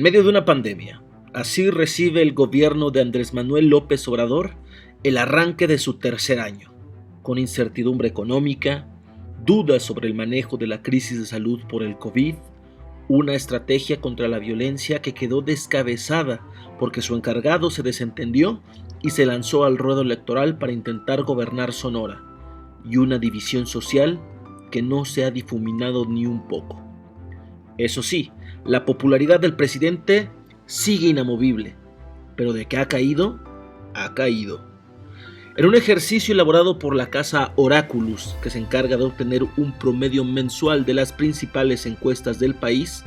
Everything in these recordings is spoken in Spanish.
medio de una pandemia, así recibe el gobierno de Andrés Manuel López Obrador el arranque de su tercer año, con incertidumbre económica, dudas sobre el manejo de la crisis de salud por el COVID, una estrategia contra la violencia que quedó descabezada porque su encargado se desentendió y se lanzó al ruedo electoral para intentar gobernar Sonora, y una división social que no se ha difuminado ni un poco. Eso sí, la popularidad del presidente sigue inamovible, pero de que ha caído, ha caído. En un ejercicio elaborado por la casa Oráculos, que se encarga de obtener un promedio mensual de las principales encuestas del país,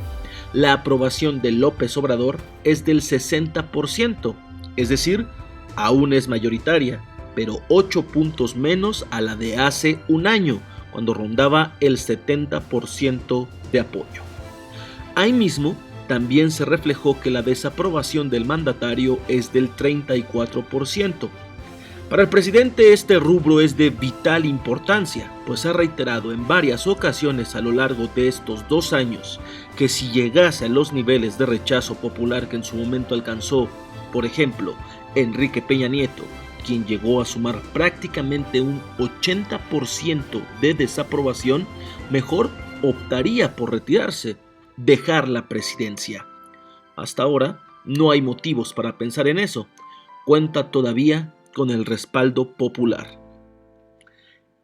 la aprobación de López Obrador es del 60%, es decir, aún es mayoritaria, pero 8 puntos menos a la de hace un año, cuando rondaba el 70% de apoyo. Ahí mismo, también se reflejó que la desaprobación del mandatario es del 34%. Para el presidente este rubro es de vital importancia, pues ha reiterado en varias ocasiones a lo largo de estos 2 años que si llegase a los niveles de rechazo popular que en su momento alcanzó, por ejemplo, Enrique Peña Nieto, quien llegó a sumar prácticamente un 80% de desaprobación, mejor optaría por retirarse, dejar la presidencia. Hasta ahora no hay motivos para pensar en eso, cuenta todavía con el respaldo popular.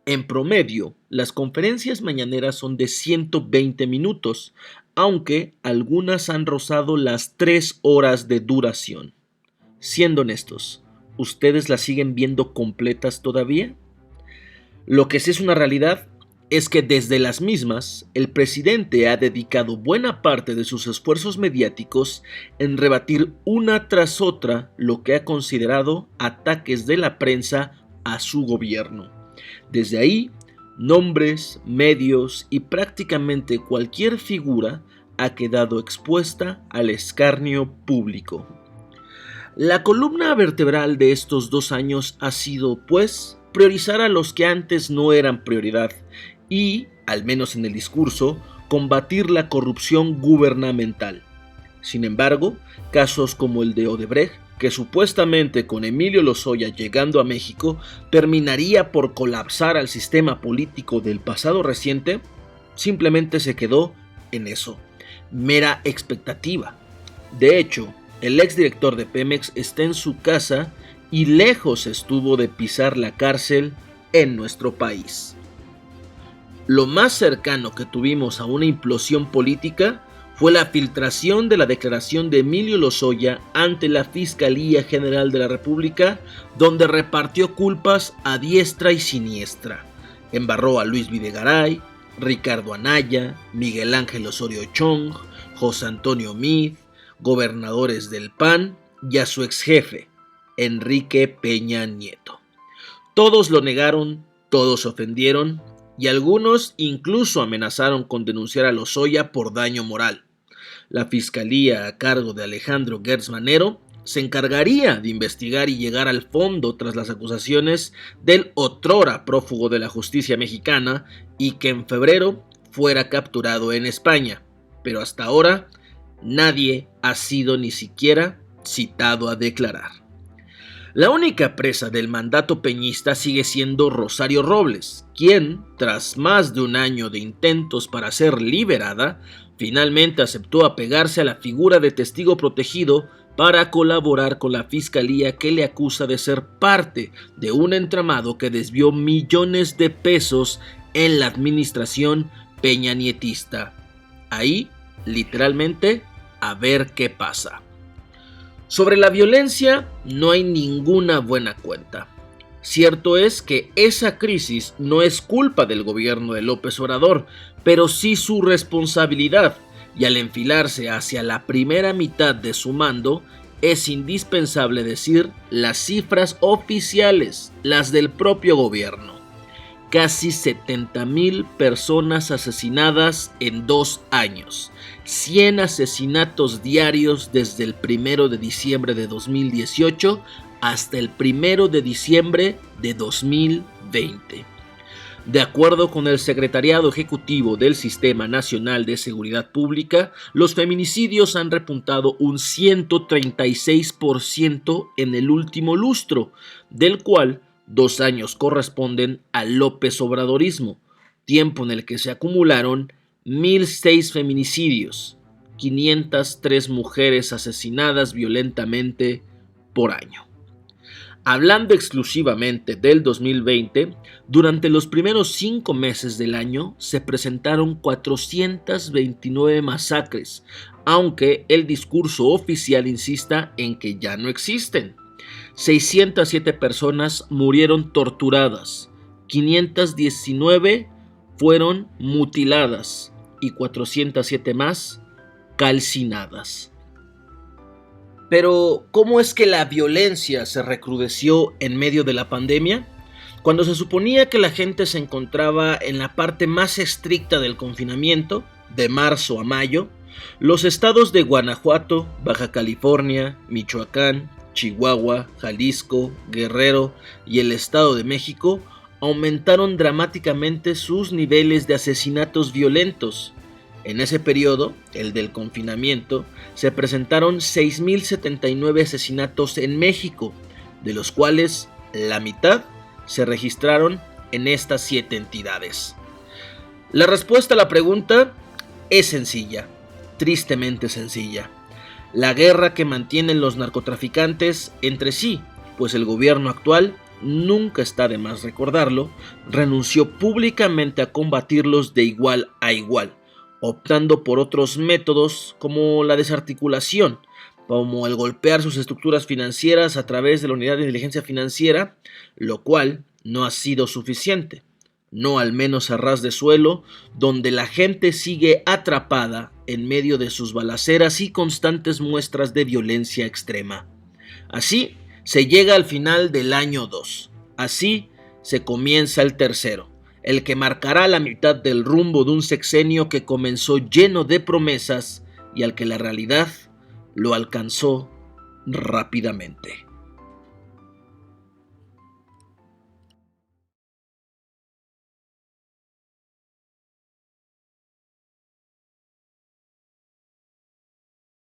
En promedio, las conferencias mañaneras son de 120 minutos, aunque algunas han rozado las 3 horas de duración. Siendo honestos, ¿ustedes las siguen viendo completas todavía? Lo que sí es una realidad es que desde las mismas, el presidente ha dedicado buena parte de sus esfuerzos mediáticos en rebatir una tras otra lo que ha considerado ataques de la prensa a su gobierno. Desde ahí, nombres, medios y prácticamente cualquier figura ha quedado expuesta al escarnio público. La columna vertebral de estos 2 años ha sido, pues, priorizar a los que antes no eran prioridad y, al menos en el discurso, combatir la corrupción gubernamental. Sin embargo, casos como el de Odebrecht, que supuestamente con Emilio Lozoya llegando a México terminaría por colapsar al sistema político del pasado reciente, simplemente se quedó en eso, mera expectativa. De hecho, el exdirector de Pemex está en su casa y lejos estuvo de pisar la cárcel en nuestro país. Lo más cercano que tuvimos a una implosión política fue la filtración de la declaración de Emilio Lozoya ante la Fiscalía General de la República, donde repartió culpas a diestra y siniestra. Embarró a Luis Videgaray, Ricardo Anaya, Miguel Ángel Osorio Chong, José Antonio Meade, gobernadores del PAN y a su exjefe, Enrique Peña Nieto. Todos lo negaron, todos ofendieron, y algunos incluso amenazaron con denunciar a Lozoya por daño moral. La fiscalía a cargo de Alejandro Gertz Manero se encargaría de investigar y llegar al fondo tras las acusaciones del otrora prófugo de la justicia mexicana y que en febrero fuera capturado en España, pero hasta ahora nadie ha sido ni siquiera citado a declarar. La única presa del mandato peñista sigue siendo Rosario Robles, quien, tras más de un año de intentos para ser liberada, finalmente aceptó apegarse a la figura de testigo protegido para colaborar con la fiscalía que le acusa de ser parte de un entramado que desvió millones de pesos en la administración peñanietista. Ahí, literalmente, a ver qué pasa. Sobre la violencia no hay ninguna buena cuenta. Cierto es que esa crisis no es culpa del gobierno de López Obrador, pero sí su responsabilidad, y al enfilarse hacia la primera mitad de su mando, es indispensable decir las cifras oficiales, las del propio gobierno. Casi 70,000 personas asesinadas en 2 años, 100 asesinatos diarios desde el 1 de diciembre de 2018 hasta el 1 de diciembre de 2020. De acuerdo con el Secretariado Ejecutivo del Sistema Nacional de Seguridad Pública, los feminicidios han repuntado un 136% en el último lustro, del cual 2 años corresponden al López Obradorismo, tiempo en el que se acumularon 1.006 feminicidios, 503 mujeres asesinadas violentamente por año. Hablando exclusivamente del 2020, durante los primeros 5 meses del año se presentaron 429 masacres, aunque el discurso oficial insista en que ya no existen. 607 personas murieron torturadas, 519 fueron mutiladas y 407 más calcinadas. Pero, ¿cómo es que la violencia se recrudeció en medio de la pandemia? Cuando se suponía que la gente se encontraba en la parte más estricta del confinamiento, de marzo a mayo, los estados de Guanajuato, Baja California, Michoacán, Chihuahua, Jalisco, Guerrero y el Estado de México aumentaron dramáticamente sus niveles de asesinatos violentos. En ese periodo, el del confinamiento, se presentaron 6.079 asesinatos en México, de los cuales la mitad se registraron en estas 7 entidades. La respuesta a la pregunta es sencilla, tristemente sencilla. La guerra que mantienen los narcotraficantes entre sí, pues el gobierno actual, nunca está de más recordarlo, renunció públicamente a combatirlos de igual a igual, optando por otros métodos como la desarticulación, como el golpear sus estructuras financieras a través de la Unidad de Inteligencia Financiera, lo cual no ha sido suficiente, no al menos a ras de suelo, donde la gente sigue atrapada en medio de sus balaceras y constantes muestras de violencia extrema. Así se llega al final del año 2, así se comienza el tercero, el que marcará la mitad del rumbo de un sexenio que comenzó lleno de promesas y al que la realidad lo alcanzó rápidamente.